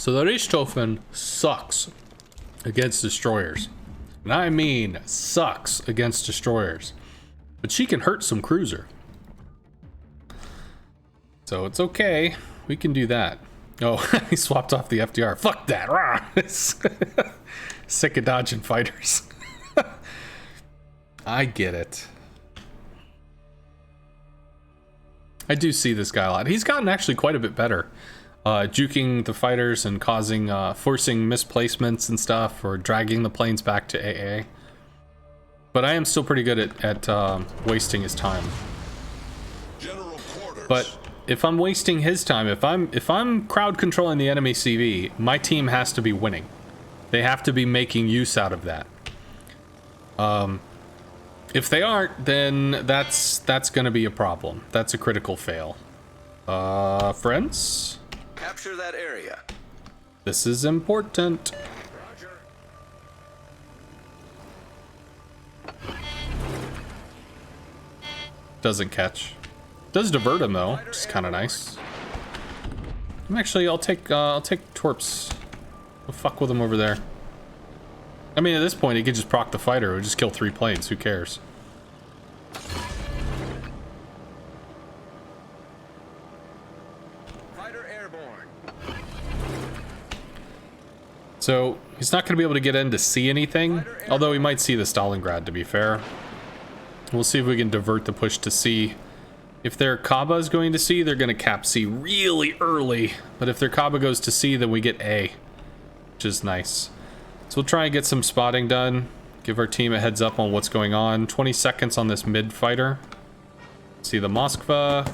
So the Richthofen sucks against destroyers. And I mean sucks against destroyers. But she can hurt some cruiser. So it's okay. We can do that. Oh, he swapped off the FDR. Fuck that. Rah! Sick of dodging fighters. I get it. I do see this guy a lot. He's gotten actually quite a bit better. Juking the fighters and causing, forcing misplacements and stuff, or dragging the planes back to AA. But I am still pretty good at wasting his time. But if I'm wasting his time, if I'm crowd controlling the enemy CV, my team has to be winning. They have to be making use out of that. If they aren't, then that's gonna be a problem. That's a critical fail. Friends? Capture that area. This is important. Roger. Doesn't catch. Does divert him though, which is kind of nice. I'll take torps. We'll fuck with him over there. I mean, at this point, he could just proc the fighter. It would just kill 3 planes. Who cares? Fighter airborne. So he's not going to be able to get in to see anything, although he might see the Stalingrad, to be fair. We'll see if we can divert the push to C. If their Kaba is going to C, they're going to cap C really early. But if their Kaba goes to C, then we get A, which is nice. So we'll try and get some spotting done. Give our team a heads up on what's going on. 20 seconds on this mid fighter. See the Moskva,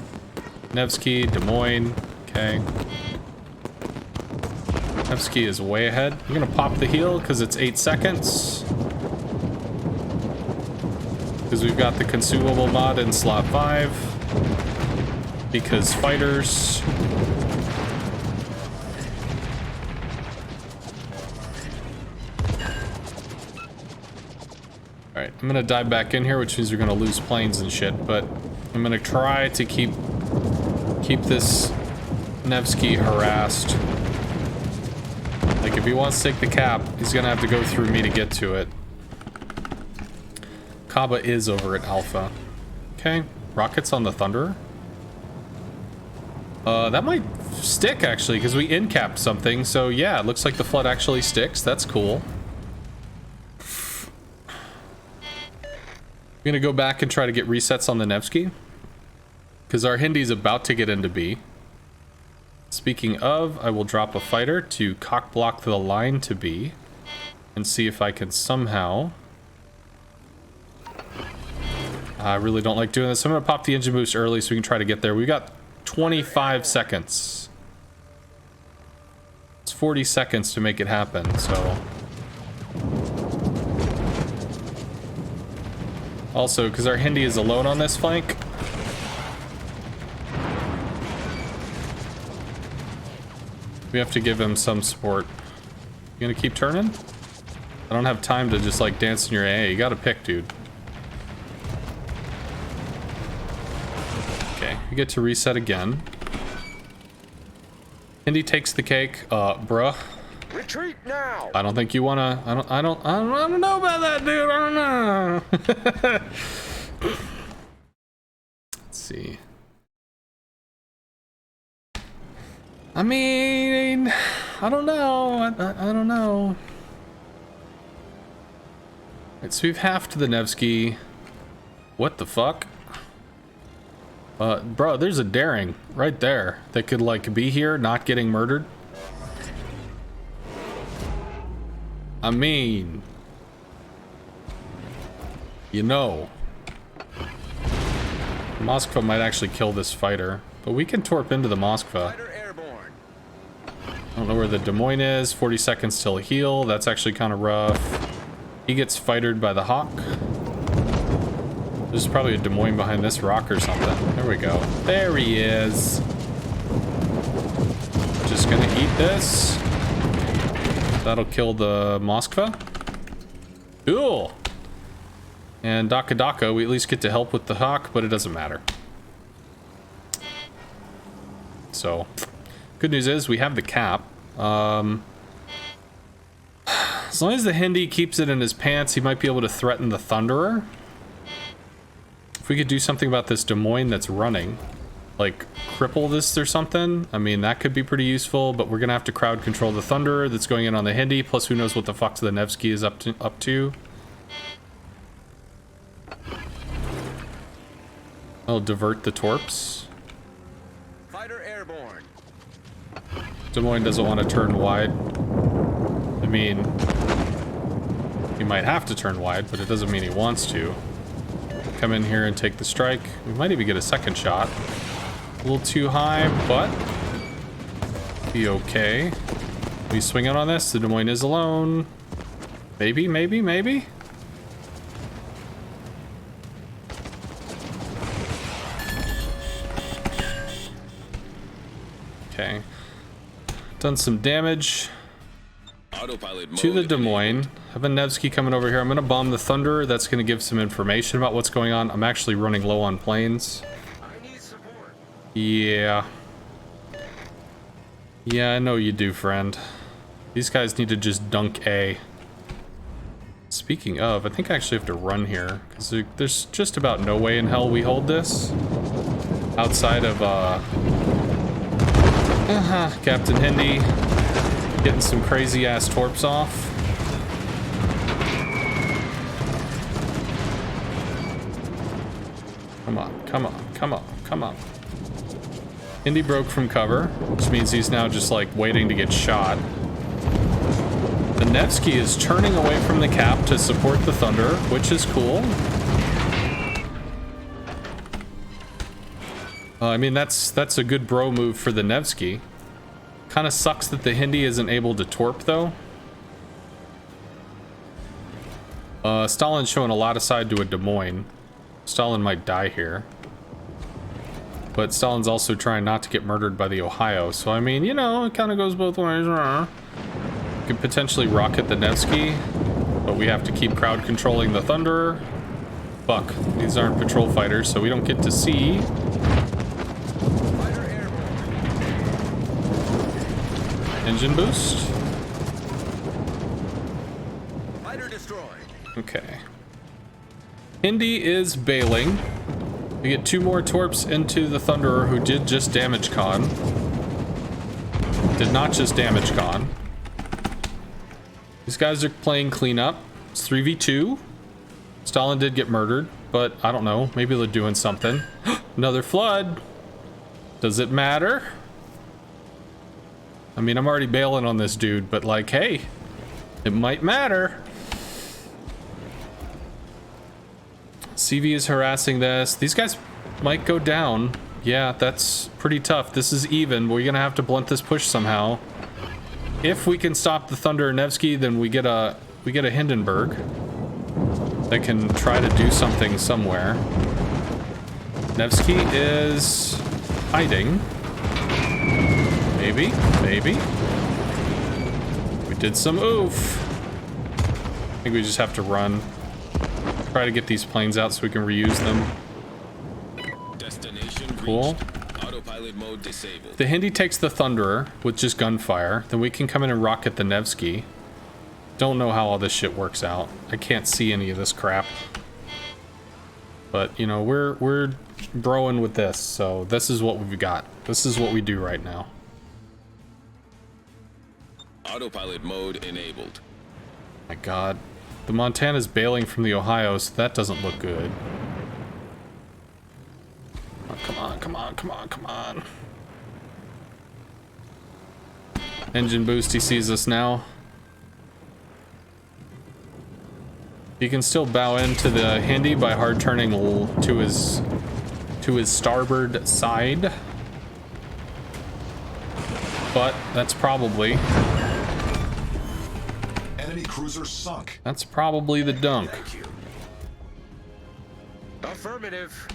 Nevsky, Des Moines. Okay. Nevsky is way ahead. I'm gonna pop the heal because it's 8 seconds. Because we've got the consumable mod in slot 5. Because fighters. Alright, I'm gonna dive back in here, which means we're gonna lose planes and shit, but I'm gonna try to keep this Nevsky harassed. Like, if he wants to take the cap, he's gonna have to go through me to get to it. Kaba is over at Alpha. Okay, rockets on the Thunderer. That might stick, actually, because we in-capped something, so yeah, it looks like the Flood actually sticks. That's cool. I'm gonna go back and try to get resets on the Nevsky, because our Hindi's about to get into B. Speaking of, I will drop a fighter to cock block the line to B and see if I can somehow... I really don't like doing this. I'm gonna pop the engine boost early so we can try to get there. We got 25 seconds. It's 40 seconds to make it happen, so... Also, because our Hindi is alone on this flank, we have to give him some support. You gonna keep turning? I don't have time to just like dance in your AA. You gotta pick, dude. Okay, we get to reset again. Hindi takes the cake. Bruh. Retreat now. I don't think you wanna. I don't know about that, dude. I don't know. Let's see. I mean, I don't know. I don't know. Right, so we've halved the Nevsky. What the fuck? Bro, there's a daring right there that could like be here, not getting murdered. I mean, you know, Moskva might actually kill this fighter, but we can torp into the Moskva. I don't know where the Des Moines is. 40 seconds till heal. That's actually kind of rough. He gets fightered by the Hawk. There's probably a Des Moines behind this rock or something. There we go. There he is. Just gonna eat this. That'll kill the Moskva. Cool. And Daka Daka, we at least get to help with the Hawk, but it doesn't matter. So, good news is we have the cap. As long as the Hindi keeps it in his pants, he might be able to threaten the Thunderer. If we could do something about this Des Moines that's running, like cripple this or something, I mean, that could be pretty useful, but we're gonna have to crowd control the Thunderer that's going in on the Hindi, plus who knows what the fuck the Nevsky is up to. I'll divert the torps. Fighter airborne. Des Moines doesn't want to turn wide. I mean, he might have to turn wide, but it doesn't mean he wants to. Come in here and take the strike. We might even get a second shot. A little too high, but be okay. We swinging on this? The Des Moines is alone. Maybe, maybe, maybe. Okay. Done some damage to the Des Moines. Have a Nevsky coming over here. I'm going to bomb the Thunderer. That's going to give some information about what's going on. I'm actually running low on planes. I need support. Yeah. Yeah, I know you do, friend. These guys need to just dunk A. Speaking of, I think I actually have to run here, because there's just about no way in hell we hold this. Outside of, Captain Hindi getting some crazy ass torps off. Come on, come on, come on, come on. Hindi broke from cover, which means he's now just like waiting to get shot. The Nevsky is turning away from the cap to support the Thunder, which is cool. I mean, that's a good bro move for the Nevsky. Kind of sucks that the Hindi isn't able to torp, though. Stalin's showing a lot of side to a Des Moines. Stalin might die here. But Stalin's also trying not to get murdered by the Ohio. So, I mean, you know, it kind of goes both ways. We could potentially rocket the Nevsky, but we have to keep crowd controlling the Thunderer. Fuck, these aren't patrol fighters, so we don't get to see. Engine boost. Fighter destroyed. Okay. Hindi is bailing. We get 2 more torps into the Thunderer, who did just damage Con. Did not just damage Con. These guys are playing cleanup. It's 3v2. Stalin did get murdered, but I don't know. Maybe they're doing something. Another flood. Does it matter? I mean, I'm already bailing on this dude, but like, hey, it might matter. CV is harassing this. These guys might go down. Yeah, that's pretty tough. This is even. We're gonna have to blunt this push somehow. If we can stop the Thunder Nevsky, then we get a Hindenburg that can try to do something somewhere. Nevsky is hiding. Maybe, maybe. We did some oof. I think we just have to run. Try to get these planes out so we can reuse them. Destination Cool. reached. Autopilot mode disabled. The Hindi takes the Thunderer with just gunfire. Then we can come in and rocket the Nevsky. Don't know how all this shit works out. I can't see any of this crap. But, you know, we're broing with this, so this is what we've got. This is what we do right now. Autopilot mode enabled. My god. The Montana's bailing from the Ohio, so that doesn't look good. Oh, come on, come on, come on, come on. Engine boost, he sees us now. He can still bow into the Hindi by hard turning to his starboard side. But that's probably... Enemy cruiser sunk. That's probably the dunk. Thank you. Affirmative.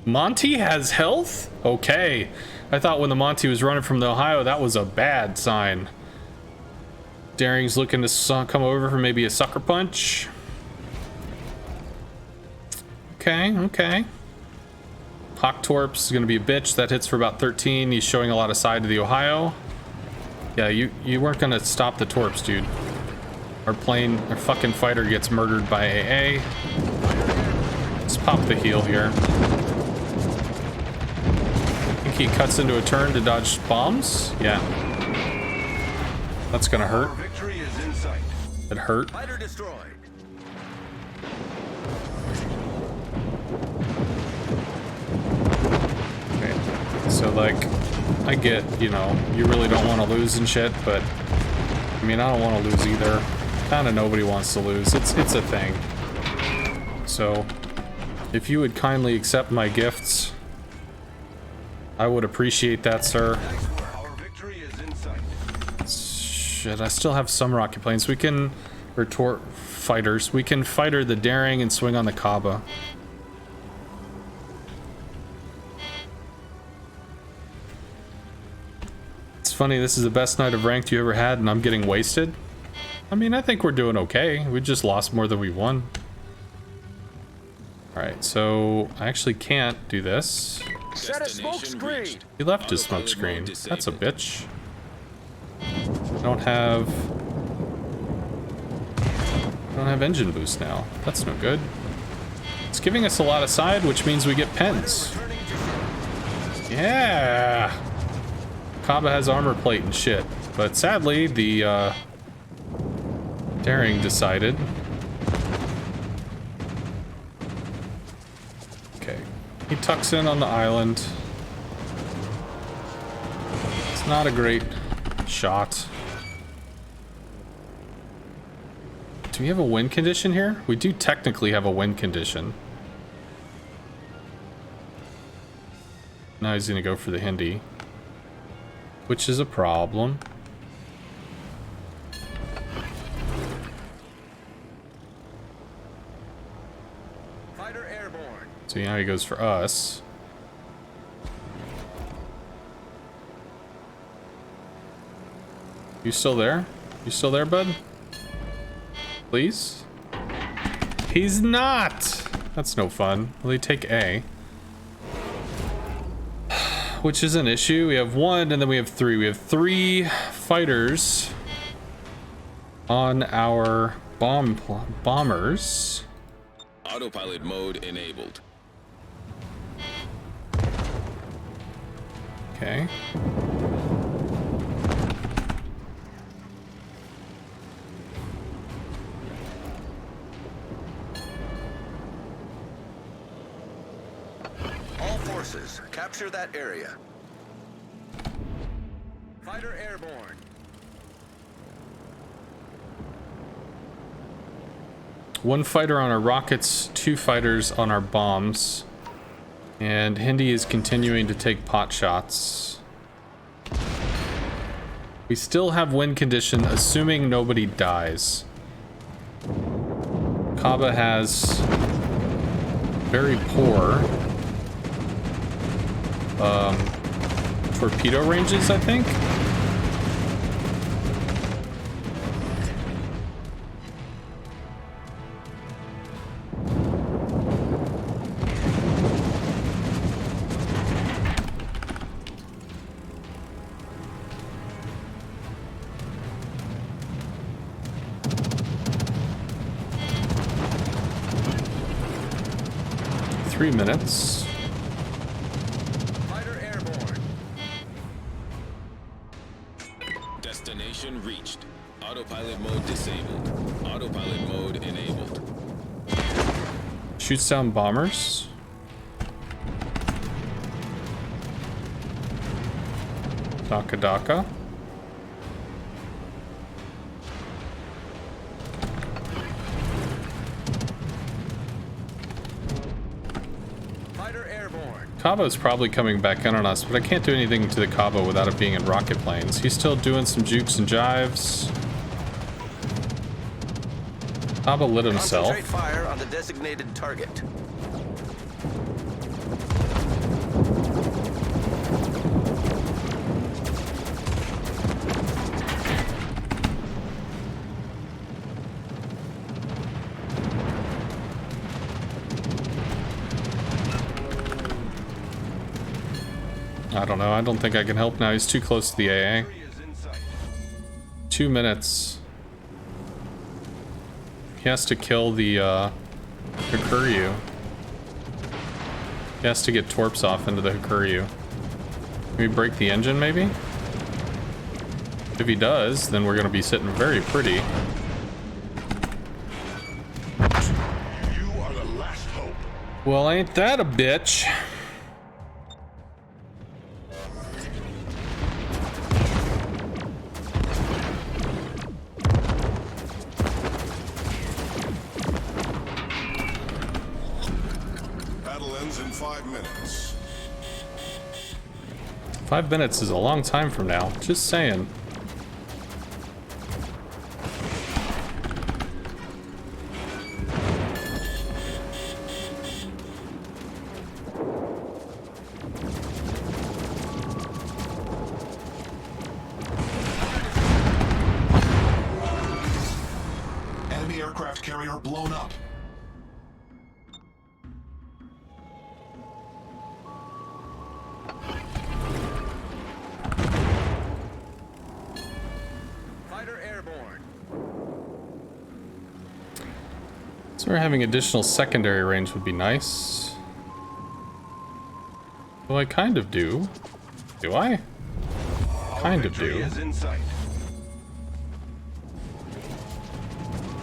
Monty has health? Okay. I thought when the Monty was running from the Ohio, that was a bad sign. Daring's looking to come over for maybe a sucker punch. Okay, okay. Hawk Torps is going to be a bitch. That hits for about 13. He's showing a lot of side to the Ohio. Yeah, you weren't gonna stop the torps, dude. Our fucking fighter gets murdered by AA. Let's pop the heal here. I think he cuts into a turn to dodge bombs. Yeah. That's gonna hurt. Our victory is in sight. It hurt. Fighter destroyed. Okay. So, like, I get, you know, you really don't want to lose and shit, but I mean, I don't want to lose either. Kind of nobody wants to lose. It's a thing. So, if you would kindly accept my gifts, I would appreciate that, sir. Our victory is in sight. Shit, I still have some rocket planes. We can retort fighters. We can fighter the Daring and swing on the Kaaba. It's funny, this is the best night of ranked you ever had, and I'm getting wasted. I mean, I think we're doing okay. We just lost more than we won. Alright, so I actually can't do this. Set a smoke screen. He left his smoke screen. That's a bitch. I don't have engine boost now. That's no good. It's giving us a lot of side, which means we get pens. Yeah! Kaaba has armor plate and shit. But sadly, the Daring decided. Okay. He tucks in on the island. It's not a great shot. Do we have a win condition here? We do technically have a win condition. Now he's gonna go for the Hindi, which is a problem. Fighter airborne. So now he goes for us. You still there? You still there, bud? Please? He's not! That's no fun. Well, they take A. Which is an issue. We have one, and then we have three. We have three fighters on our bombers. Autopilot mode enabled. Okay. All forces, capture that area. Fighter airborne. One fighter on our rockets, two fighters on our bombs. And Hindi is continuing to take pot shots. We still have win condition, assuming nobody dies. Kaaba has very poor torpedo ranges, I think. Minutes. Fighter airborne. Destination reached. Autopilot mode disabled. Autopilot mode enabled. Shoots down bombers. Daka Daka. Kaaba is probably coming back in on us, but I can't do anything to the Kaaba without it being in rocket planes. He's still doing some jukes and jives. Kaaba lit himself. Concentrate fire on the designated target. I don't know. I don't think I can help now. He's too close to the AA. 2 minutes. He has to kill the Hakuryu. He has to get Torps off into the Hakuryu. Can we break the engine, maybe? If he does, then we're going to be sitting very pretty. You are the last hope. Well, ain't that a bitch? Battle ends in 5 minutes. 5 minutes is a long time from now. Just saying. Enemy aircraft carrier blown up. Fighter airborne. So we're having additional secondary range would be nice. Well, I kind of do. Do I? Kind of Victory do. is in sight.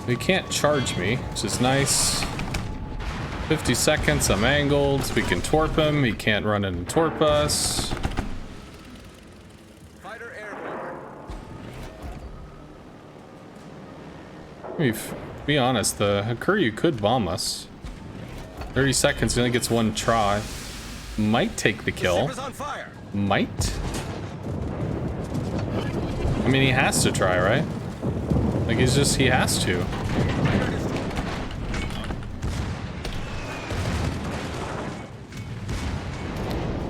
He can't charge me, which is nice. 50 seconds, I'm angled. We can torp him. He can't run in and torp us. Fighter airborne. Be honest, the Hakuryu could bomb us. 30 seconds, he only gets one try. Might take the kill. Ship is on fire. Might. I mean, he has to try, right? Like, he has to.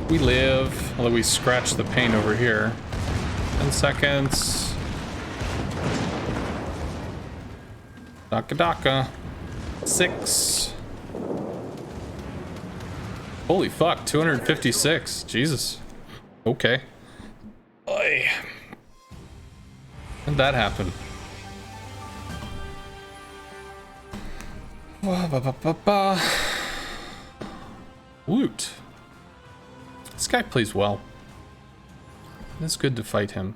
We live, although we scratch the paint over here. 10 seconds. Daka Daka. 6. Holy fuck, 256. Jesus. Okay. Oy. How'd that happen? Woot. This guy plays well. It's good to fight him.